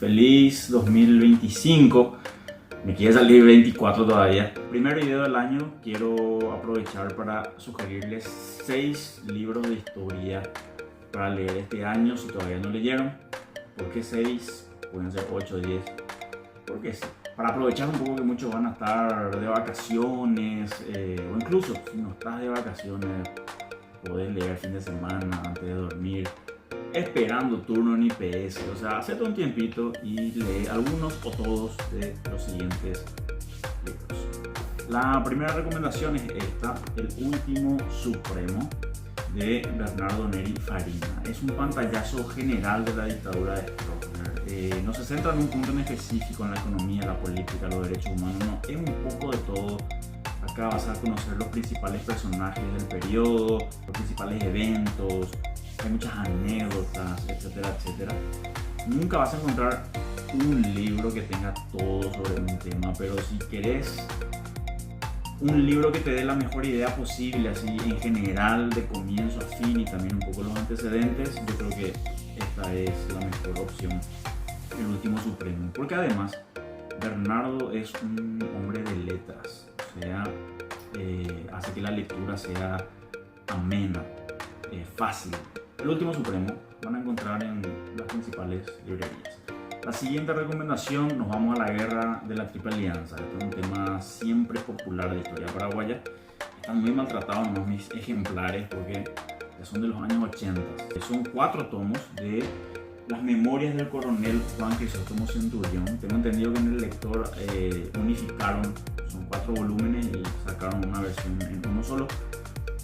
Feliz 2025. Me quiere salir 24 todavía. Primer video del año, quiero aprovechar para sugerirles 6 libros de historia para leer este año si todavía no leyeron. ¿Por qué 6? Pueden ser 8 o 10. Porque sí. Para aprovechar un poco que muchos van a estar de vacaciones, o incluso si no estás de vacaciones, podés leer fin de semana antes de dormir, esperando turno en IPS. O sea, hacete un tiempito y lee algunos o todos de los siguientes libros. La primera recomendación es esta, El último supremo, de Bernardo Neri Farina. Es un pantallazo general de la dictadura de Stroessner. No se centra en un punto en específico, en la economía, la política, los derechos humanos, no, es un poco de todo. Acá vas a conocer los principales personajes del periodo, los principales eventos, hay muchas anécdotas, etcétera, etcétera. Nunca vas a encontrar un libro que tenga todo sobre un tema, pero si querés un libro que te dé la mejor idea posible, así en general, de comienzo a fin, y también un poco los antecedentes, yo creo que esta es la mejor opción, El último supremo. Porque además, Bernardo es un hombre de letras, o sea, hace que la lectura sea amena, fácil. El último supremo van a encontrar en las principales librerías. La siguiente recomendación, nos vamos a la guerra de la Triple Alianza. Este es un tema siempre popular de la historia paraguaya. Están muy maltratados en mis ejemplares porque ya son de los años 80. Son 4 tomos de las memorias del coronel Juan Crisóstomo Centurión. Tengo entendido que en el lector unificaron, son 4 volúmenes y sacaron una versión en uno solo.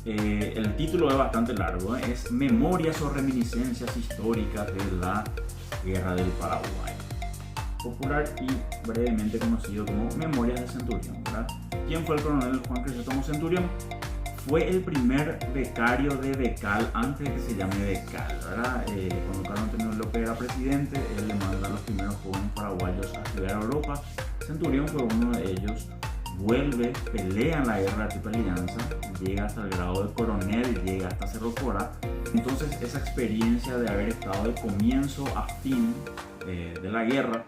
El título es bastante largo, es Memorias o reminiscencias históricas de la Guerra del Paraguay, popular y brevemente conocido como Memorias de Centurión, ¿verdad? ¿Quién fue el coronel Juan Crisóstomo Centurión? Fue el primer becario de Becal antes de que se llame Becal, ¿verdad? Cuando Carlos Antonio López era presidente, él le manda a los primeros jóvenes paraguayos a estudiar a Europa. Centurión fue uno de ellos. Vuelve, pelea en la guerra de la Triple Alianza, llega hasta el grado de coronel, llega hasta Cerro Corá. Entonces esa experiencia de haber estado de comienzo a fin de la guerra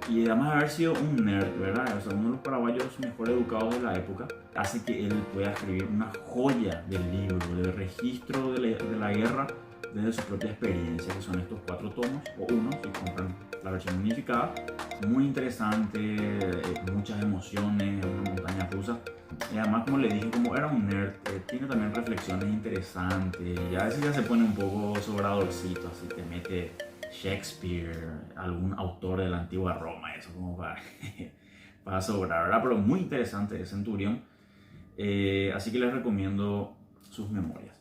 y además haber sido un nerd, ¿verdad? O sea, uno de los paraguayos mejor educados de la época, hace que él pueda escribir una joya del libro, de registro de la guerra desde su propia experiencia, que son estos 4 tomos, o uno si compran la versión unificada. Muy interesante, muchas emociones, una montaña rusa. Y además, como le dije, como era un nerd, tiene también reflexiones interesantes. Y a veces ya se pone un poco sobradorcito, así te mete Shakespeare, algún autor de la antigua Roma, eso como para sobrar, ¿verdad? Pero muy interesante de Centurión. Así que les recomiendo sus memorias.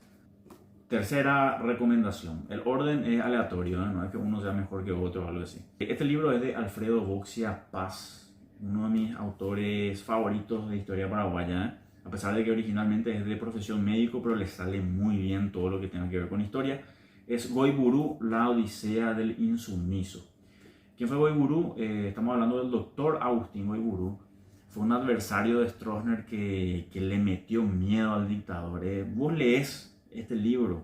Tercera recomendación, el orden es aleatorio, no es que uno sea mejor que otro o algo así. Este libro es de Alfredo Boxia Paz, uno de mis autores favoritos de historia paraguaya, a pesar de que originalmente es de profesión médico, pero le sale muy bien todo lo que tenga que ver con historia. Es Goiburu, la Odisea del Insumiso. ¿Quién fue Goiburu? Estamos hablando del doctor Agustín Goiburu. Fue un adversario de Stroessner que le metió miedo al dictador. Vos lees este libro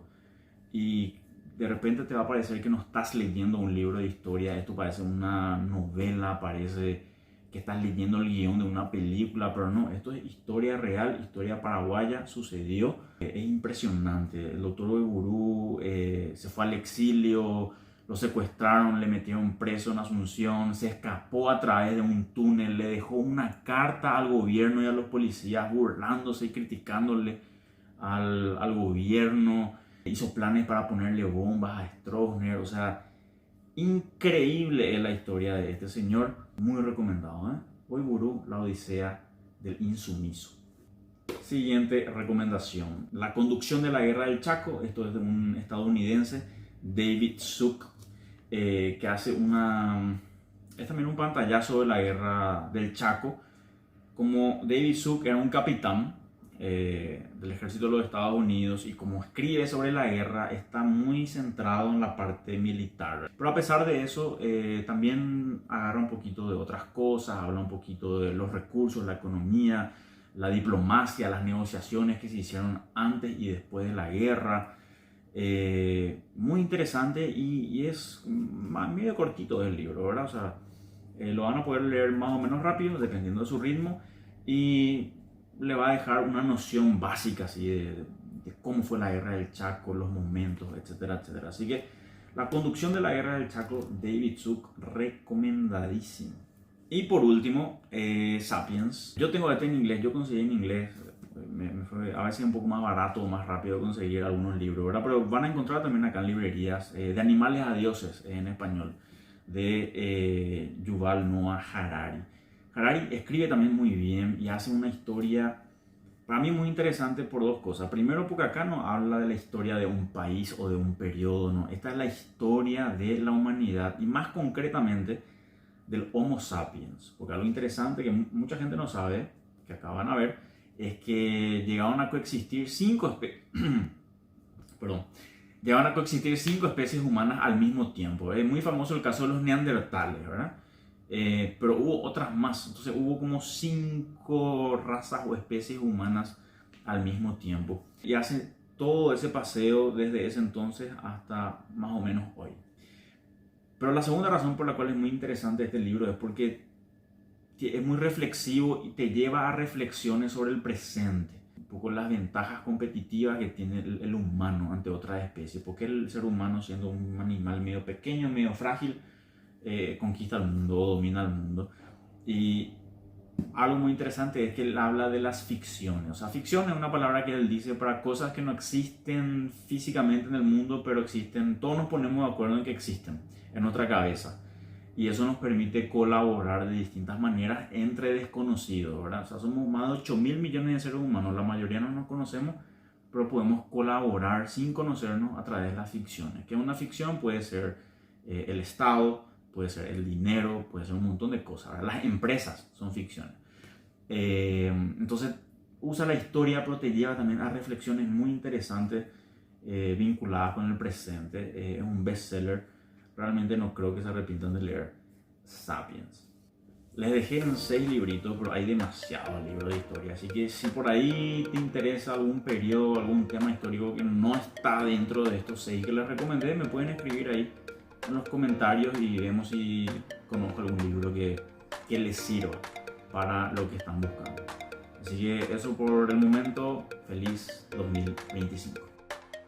y de repente te va a parecer que no estás leyendo un libro de historia, esto parece una novela, parece que estás leyendo el guión de una película, pero no, esto es historia real, historia paraguaya, sucedió. Es impresionante. El doctor Goiburu se fue al exilio, lo secuestraron, le metieron preso en Asunción, se escapó a través de un túnel, le dejó una carta al gobierno y a los policías burlándose y criticándole al gobierno, hizo planes para ponerle bombas a Stroessner. O sea, increíble es la historia de este señor, muy recomendado, Goiburu, la Odisea del Insumiso. Siguiente recomendación, La conducción de la guerra del Chaco. Esto es de un estadounidense, David Zook, que hace es también un pantallazo de la guerra del Chaco. Como David Zook era un capitán del ejército de los Estados Unidos, y como escribe sobre la guerra, está muy centrado en la parte militar, pero a pesar de eso también agarra un poquito de otras cosas, habla un poquito de los recursos, la economía, la diplomacia, las negociaciones que se hicieron antes y después de la guerra. Muy interesante y es medio cortito el libro, ¿verdad? O sea, lo van a poder leer más o menos rápido, dependiendo de su ritmo, y le va a dejar una noción básica así de cómo fue la guerra del Chaco, los momentos, etcétera, etcétera. Así que la conducción de la guerra del Chaco, David Zook, recomendadísimo. Y por último, Sapiens. Yo tengo este en inglés, yo conseguí en inglés. Me fue a veces un poco más barato o más rápido conseguir algunos libros, ¿verdad? Pero van a encontrar también acá en librerías de Animales a Dioses en español, de Yuval Noah Harari. Harari escribe también muy bien y hace una historia para mí muy interesante por dos cosas. Primero, porque acá no habla de la historia de un país o de un periodo, no. Esta es la historia de la humanidad y más concretamente del Homo sapiens. Porque algo interesante que mucha gente no sabe, que acá van a ver, es que llegaron a coexistir llegaron a coexistir 5 especies humanas al mismo tiempo. Es muy famoso el caso de los neandertales, ¿verdad? Pero hubo otras más. Entonces hubo como 5 razas o especies humanas al mismo tiempo. Y hace todo ese paseo desde ese entonces hasta más o menos hoy. Pero la segunda razón por la cual es muy interesante este libro es porque es muy reflexivo y te lleva a reflexiones sobre el presente. Un poco las ventajas competitivas que tiene el humano ante otras especies. Porque el ser humano, siendo un animal medio pequeño, medio frágil, conquista el mundo, domina el mundo. Y algo muy interesante es que él habla de las ficciones. O sea, ficción es una palabra que él dice para cosas que no existen físicamente en el mundo, pero existen, todos nos ponemos de acuerdo en que existen en nuestra cabeza. Y eso nos permite colaborar de distintas maneras entre desconocidos, ¿verdad? O sea, somos más de 8.000 millones de seres humanos, la mayoría no nos conocemos, pero podemos colaborar sin conocernos a través de las ficciones. Que una ficción puede ser el Estado, puede ser el dinero, puede ser un montón de cosas, ¿verdad? Las empresas son ficciones. Entonces, usa la historia, pero te lleva también a reflexiones muy interesantes vinculadas con el presente. Es un bestseller. Realmente no creo que se arrepientan de leer Sapiens. Les dejé en 6 libritos, pero hay demasiados libros de historia. Así que si por ahí te interesa algún periodo, algún tema histórico que no está dentro de estos 6 que les recomendé, me pueden escribir ahí en los comentarios y vemos si conozco algún libro que les sirva para lo que están buscando. Así que eso por el momento. Feliz 2025.